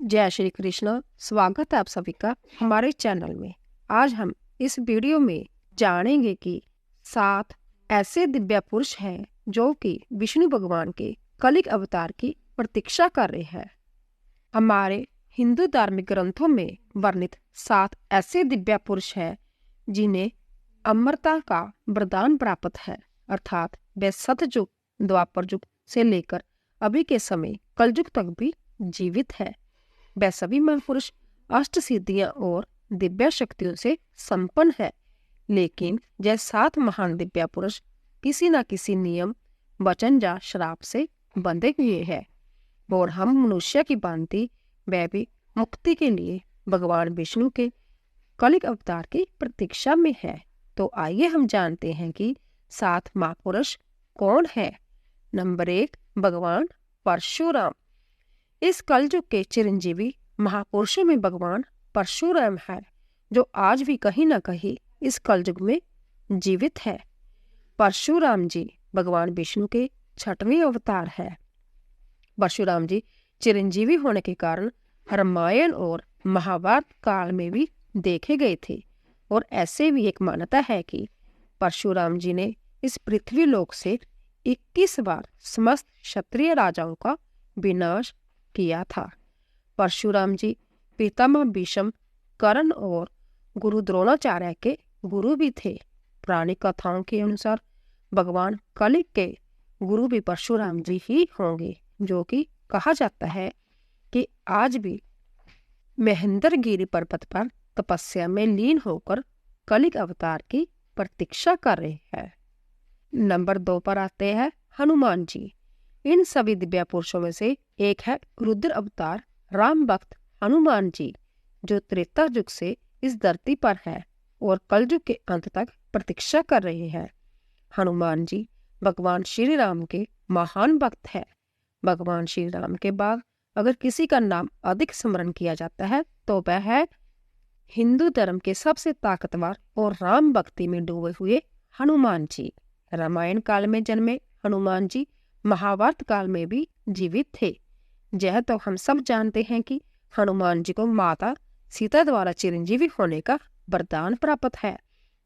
जय श्री कृष्ण। स्वागत है आप सभी का हमारे चैनल में। आज हम इस वीडियो में जानेंगे कि 7 ऐसे दिव्य पुरुष हैं जो कि विष्णु भगवान के कलिक अवतार की प्रतीक्षा कर रहे हैं। हमारे हिंदू धार्मिक ग्रंथों में वर्णित 7 ऐसे दिव्य पुरुष हैं जिन्हें अमरता का वरदान प्राप्त है, अर्थात वे सतयुग, द्वापर युग से लेकर अभी के समय कलयुग तक भी जीवित है। वे सभी महापुरुष अष्ट सिद्धियां और दिव्य शक्तियों से संपन्न है, लेकिन यह 7 महान दिव्य पुरुष किसी न किसी नियम, वचन या श्राप से बंधे हुए हैं और हम मनुष्य की भांति वे भी मुक्ति के लिए भगवान विष्णु के कलिक अवतार की प्रतीक्षा में है। तो आइए हम जानते हैं कि 7 महापुरुष कौन है। नंबर 1, भगवान परशुराम। इस कलयुग के चिरंजीवी महापुरुषों में भगवान परशुराम है, जो आज भी कहीं न कहीं इस कलयुग में जीवित है। परशुराम जी भगवान विष्णु के 6वें अवतार है। परशुराम जी चिरंजीवी होने के कारण रामायण और महाभारत काल में भी देखे गए थे और ऐसे भी एक मान्यता है कि परशुराम जी ने इस पृथ्वी लोक से 21 बार समस्त क्षत्रिय राजाओं का विनाश किया था। परशुराम जी पितामह भीष्म, कर्ण और गुरु द्रोणाचार्य के गुरु भी थे। पुरानी कथाओं के अनुसार भगवान कलिक के गुरु भी परशुराम जी ही होंगे, जो कि कहा जाता है कि आज भी महेंद्रगिरी पर्वत पर तपस्या में लीन होकर कलिक अवतार की प्रतीक्षा कर रहे हैं। नंबर 2 पर आते हैं हनुमान जी। इन सभी दिव्य पुरुषों में से एक है रुद्र अवतार राम भक्त हनुमान जी, जो त्रेता युग से इस धरती पर है और कलयुग के अंत तक प्रतीक्षा कर रहे हैं। हनुमान जी भगवान श्री राम के महान भक्त है। भगवान श्री राम के बाद अगर किसी का नाम अधिक स्मरण किया जाता है तो वह है हिंदू धर्म के सबसे ताकतवर और राम भक्ति में डूबे हुए हनुमान जी। रामायण काल में जन्मे हनुमान जी महाभारत काल में भी जीवित थे। यह तो हम सब जानते हैं कि हनुमान जी को माता सीता द्वारा चिरंजीवी होने का वरदान प्राप्त है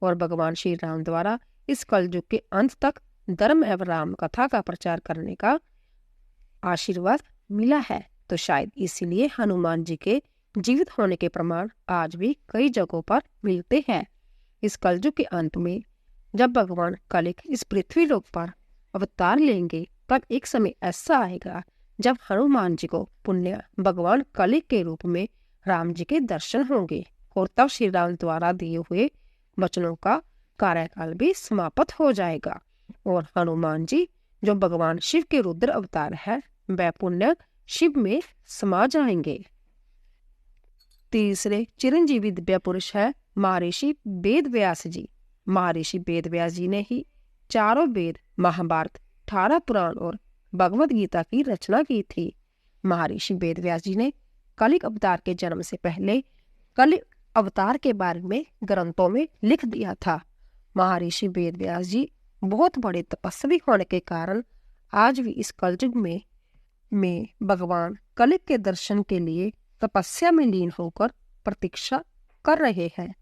और भगवान श्री राम द्वारा इस कलयुग के अंत तक धर्म एवं राम कथा का प्रचार करने का आशीर्वाद मिला है। तो शायद इसीलिए हनुमान जी के जीवित होने के प्रमाण आज भी कई जगहों पर मिलते हैं। इस कलयुग के अंत में जब भगवान कलिक इस पृथ्वी लोक पर अवतार लेंगे, तब एक समय ऐसा आएगा जब हनुमान जी को पुण्य भगवान कलिक के रूप में राम जी के दर्शन होंगे और तब श्री राम द्वारा दिए हुए वचनों का कार्यकाल भी समाप्त हो जाएगा और हनुमान जी जो भगवान शिव के रुद्र अवतार है, वह पुण्य शिव में समा जाएंगे। तीसरे चिरंजीवी दिव्य पुरुष है महर्षि वेद व्यास जी। महर्षि वेद व्यास जी ने ही चारों वेद, महाभारत, 18 पुराण और भगवत गीता की रचना की थी। महर्षि वेद व्यास जी ने कलिक अवतार के जन्म से पहले कलिक अवतार के बारे में ग्रंथों में लिख दिया था। महर्षि वेद व्यास जी बहुत बड़े तपस्वी होने के कारण आज भी इस कलयुग में भगवान कलिक के दर्शन के लिए तपस्या में लीन होकर प्रतीक्षा कर रहे हैं।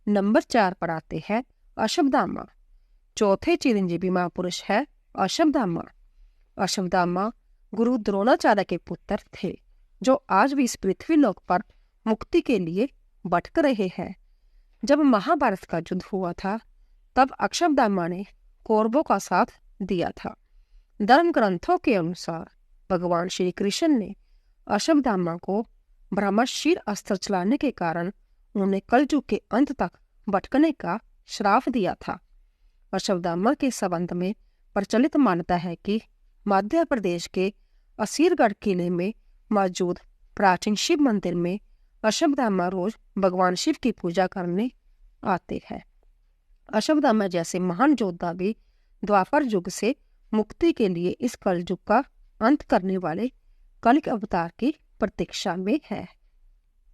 नंबर 4 पर आते हैं अश्वत्थामा। चौथे चिरंजीवी महापुरुष है अश्वत्थामा। अश्वत्थामा गुरु द्रोणाचार्य के पुत्र थे, जो आज भी इस पृथ्वी लोक पर मुक्ति के लिए भटक रहे हैं। जब महाभारत का युद्ध हुआ था, तब अश्वत्थामा ने कौरवों का साथ दिया था। धर्म ग्रंथों के अनुसार भगवान श्री कृष्ण ने अश्वत्थामा को ब्रह्मशीर अस्त्र चलाने के कारण उन्हें कलयुग के अंत तक भटकने का श्राप दिया था। अश्वत्थामा के संबंध में प्रचलित मान्यता है कि मध्य प्रदेश के असीरगढ़ किले में मौजूद प्राचीन शिव मंदिर में अश्वत्थामा रोज भगवान शिव की पूजा करने आते हैं। अश्वत्थामा जैसे महान योद्धा भी द्वापर युग से मुक्ति के लिए इस कलयुग का अंत करने वाले कलिक अवतार की प्रतीक्षा में है।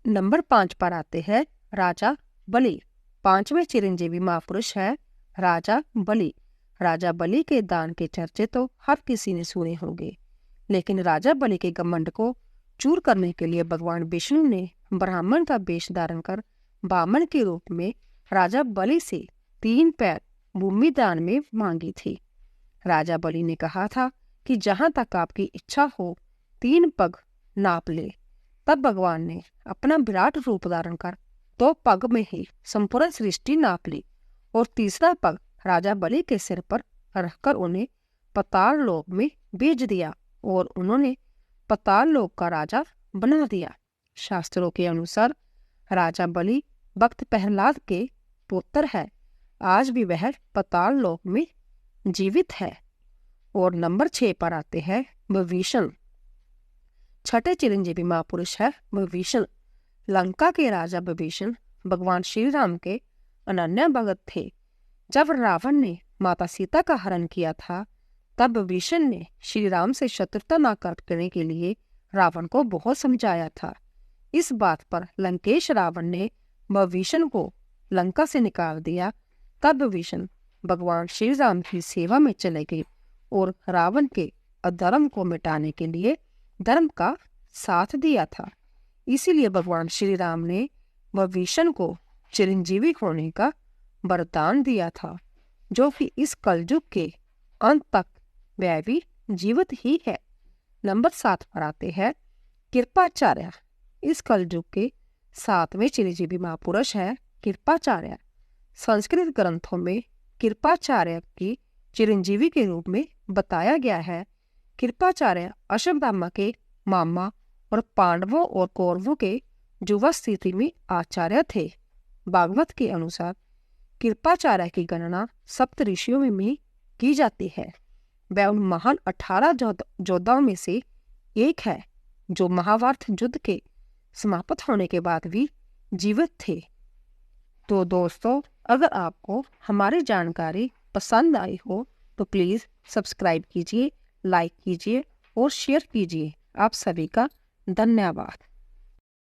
नंबर 5 पर आते हैं राजा बलि। 5वें चिरंजीवी महापुरुष है राजा बलि। राजा बलि के दान के चर्चे तो हर किसी ने सुने होंगे, लेकिन राजा बलि के घमंड को चूर करने के लिए भगवान विष्णु ने ब्राह्मण का वेश धारण कर बामन के रूप में राजा बलि से 3 पैर भूमि दान में मांगी थी। राजा बलि ने कहा था कि जहां तक आपकी इच्छा हो 3 पग नाप ले। तब भगवान ने अपना विराट रूप धारण कर 2 पग में ही संपूर्ण सृष्टि नाप ली और तीसरा पग राजा बलि के सिर पर रखकर उन्हें पाताल लोक में भेज दिया और उन्होंने पाताल लोक का राजा बना दिया। शास्त्रों के अनुसार राजा बलि भक्त प्रहलाद के पुत्र है। आज भी वह पाताल लोक में जीवित है। और नंबर 6 पर आते हैं विभीषण। छठे चिरंजीवी महापुरुष है विभीषण। लंका के राजा विभीषण भगवान श्री राम के अनन्य भगत थे। जब रावण ने माता सीता का हरण किया था तब विभीषण ने श्री राम से शत्रुता न करने के लिए रावण को बहुत समझाया था। इस बात पर लंकेश रावण ने विभीषण को लंका से निकाल दिया। तब विभीषण भगवान श्री राम की सेवा में चले गए और रावण के अधर्म को मिटाने के लिए धर्म का साथ दिया था। इसीलिए भगवान श्री राम ने विभीषण को चिरंजीवी होने का वरदान दिया था, जो कि इस कलयुग के अंत तक वह भी जीवित ही है। नंबर 7 पर आते हैं कृपाचार्य। इस कलयुग के 7वें चिरंजीवी महापुरुष है कृपाचार्य। संस्कृत ग्रंथों में कृपाचार्य की चिरंजीवी के रूप में बताया गया है। कृपाचार्य अश्वत्थामा के मामा और पांडवों और कौरवों के युवा स्थिति में आचार्य थे। भागवत के अनुसार कृपाचार्य की गणना सप्त ऋषियों में की जाती है। वह उन महान 18 योद्धाओं में से एक है जो महाभारत युद्ध के समाप्त होने के बाद भी जीवित थे। तो दोस्तों, अगर आपको हमारी जानकारी पसंद आई हो तो प्लीज़ सब्सक्राइब कीजिए, लाइक कीजिए और शेयर कीजिए। आप सभी का धन्यवाद।